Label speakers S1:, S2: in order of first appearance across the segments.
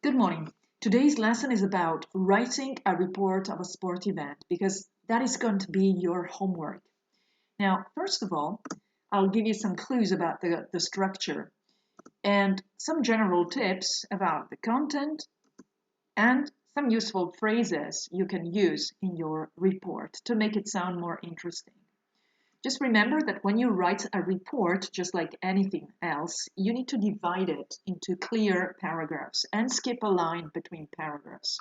S1: Good morning. Today's lesson is about writing a report of a sport event because that is going to be your homework. Now, first of all, I'll give you some clues about the structure and some general tips about the content and some useful phrases you can use in your report to make it sound more interesting. Just remember that when you write a report, just like anything else, you need to divide it into clear paragraphs and skip a line between paragraphs.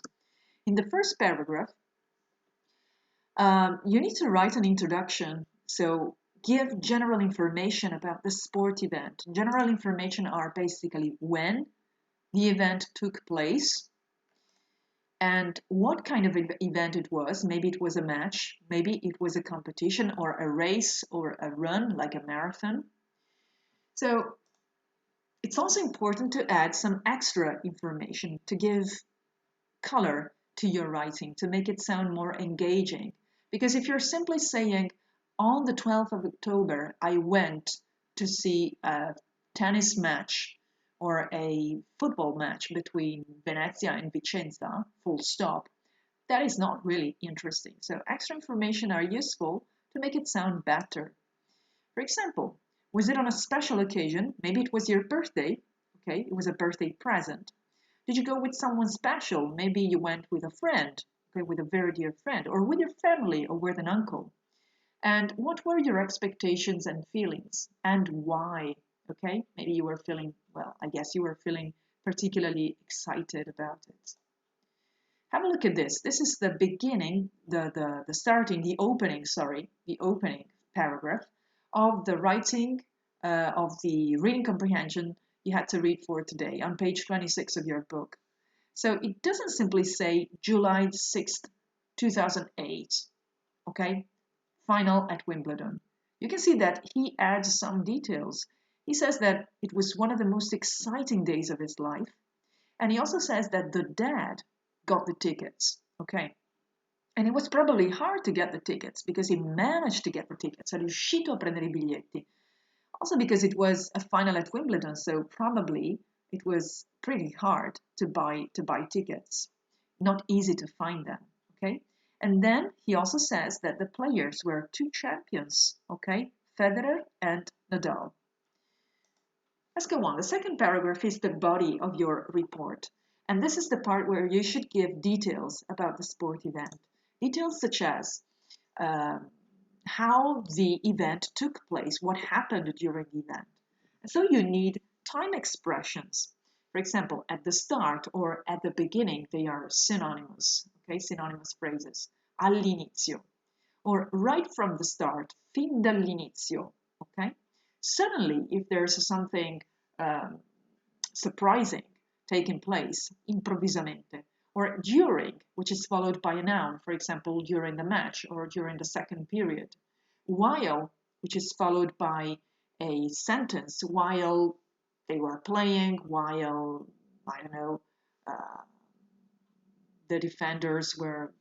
S1: In the first paragraph, you need to write an introduction. So give general information about the sport event. General information are basically when the event took place, and what kind of event it was. Maybe it was a match, maybe it was a competition or a race or a run like a marathon. So it's also important to add some extra information to give color to your writing, to make it sound more engaging. Because if you're simply saying, on the 12th of October, I went to see a tennis match or a football match between Venezia and Vicenza, full stop, that is not really interesting. So extra information are useful to make it sound better. For example, was it on a special occasion? Maybe it was your birthday. Okay, it was a birthday present. Did you go with someone special? Maybe you went with a friend, okay, with a very dear friend, or with your family, or with an uncle. And what were your expectations and feelings, and why? Okay, maybe you were feeling, well, I guess you were feeling particularly excited about it. Have a look at this. This is the beginning, the starting, the opening, sorry, the opening paragraph of the writing of the reading comprehension you had to read for today on page 26 of your book. So it doesn't simply say July 6th, 2008, okay, final at Wimbledon. You can see that he adds some details. He says that it was one of the most exciting days of his life. And he also says that the dad got the tickets, okay? And it was probably hard to get the tickets because he managed to get the tickets. È riuscito a prendere I biglietti. Also because it was a final at Wimbledon, so probably it was pretty hard to buy tickets. Not easy to find them, okay? And then he also says that the players were two champions, okay? Federer and Nadal. Let's go on. The second paragraph is the body of your report. And this is the part where you should give details about the sport event. Details such as how the event took place, what happened during the event. And so you need time expressions. For example, at the start or at the beginning, they are synonymous, okay, synonymous phrases. All'inizio, or right from the start, fin dall'inizio, okay? Suddenly, if there's something surprising taking place, improvvisamente, or during, which is followed by a noun, for example, during the match or during the second period, while, which is followed by a sentence, while they were playing, while, I don't know, the defenders were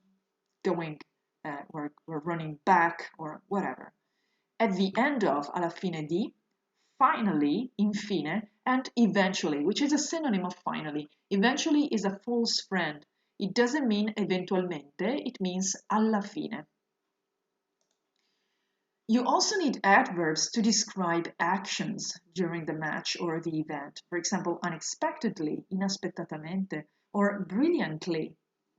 S1: going, were running back or whatever. At the end of, alla fine di, finally, infine, and eventually, which is a synonym of finally. Eventually is a false friend. It doesn't mean eventualmente, it means alla fine. You also need adverbs to describe actions during the match or the event. For example, unexpectedly, inaspettatamente, or brilliantly,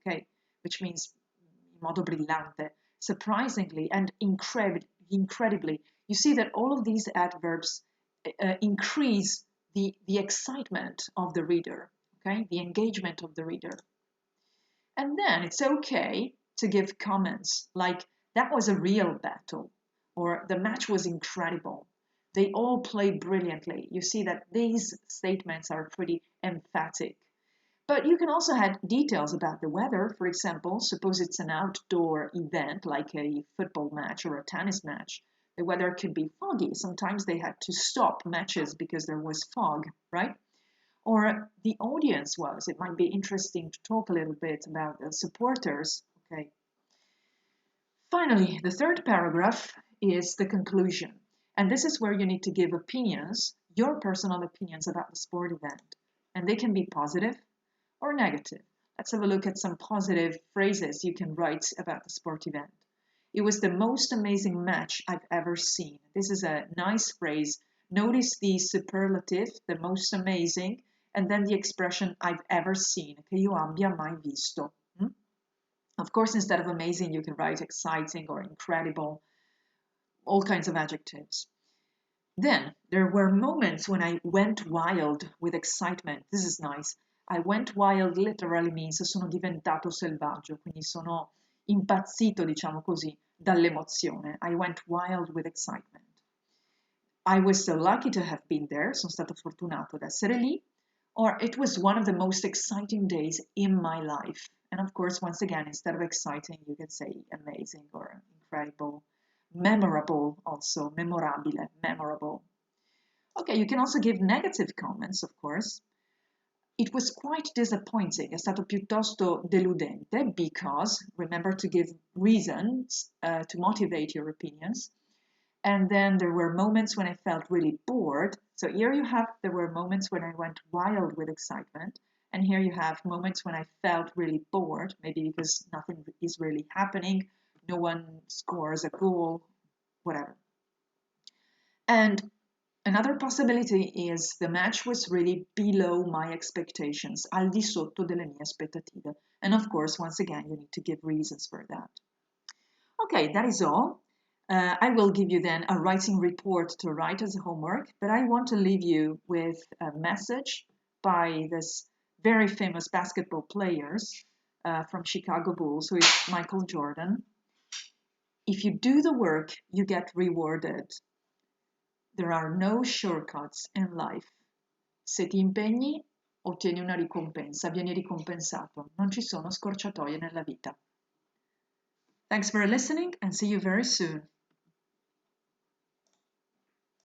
S1: okay, which means in modo brillante, surprisingly, and incredibly. You see that all of these adverbs increase the excitement of the reader, okay, the engagement of the reader. And then it's okay to give comments like, that was a real battle, or the match was incredible. They all played brilliantly. You see that these statements are pretty emphatic. But you can also add details about the weather. For example, suppose it's an outdoor event like a football match or a tennis match. The weather could be foggy. Sometimes they had to stop matches because there was fog, right? Or the audience was. It might be interesting to talk a little bit about the supporters, okay? Finally, the third paragraph is the conclusion. And this is where you need to give opinions, your personal opinions about the sport event. And they can be positive or negative? Let's have a look at some positive phrases you can write about the sport event. It was the most amazing match I've ever seen. This is a nice phrase. Notice the superlative, the most amazing, and then the expression I've ever seen, che io abbia mai visto. Of course, instead of amazing, you can write exciting or incredible, all kinds of adjectives. Then there were moments when I went wild with excitement. This is nice. I went wild literally means sono diventato selvaggio, quindi sono impazzito, diciamo così, dall'emozione. I went wild with excitement. I was so lucky to have been there, sono stato fortunato ad essere lì, or it was one of the most exciting days in my life. And of course, once again, instead of exciting, you can say amazing or incredible, memorable also, memorabile, memorable. Okay, you can also give negative comments, of course. It was quite disappointing, è stato piuttosto deludente because, remember to give reasons to motivate your opinions. And then there were moments when I felt really bored. So here you have, there were moments when I went wild with excitement. And here you have moments when I felt really bored, maybe because nothing is really happening. No one scores a goal, whatever. And another possibility is the match was really below my expectations, al di sotto delle mie aspettative. And of course, once again, you need to give reasons for that. Okay, that is all. I will give you then a writing report to write as homework, but I want to leave you with a message by this very famous basketball players from Chicago Bulls, who is Michael Jordan. If you do the work, you get rewarded. There are no shortcuts in life. Se ti impegni, ottieni una ricompensa, vieni ricompensato. Non ci sono scorciatoie nella vita. Thanks for listening and see you very soon.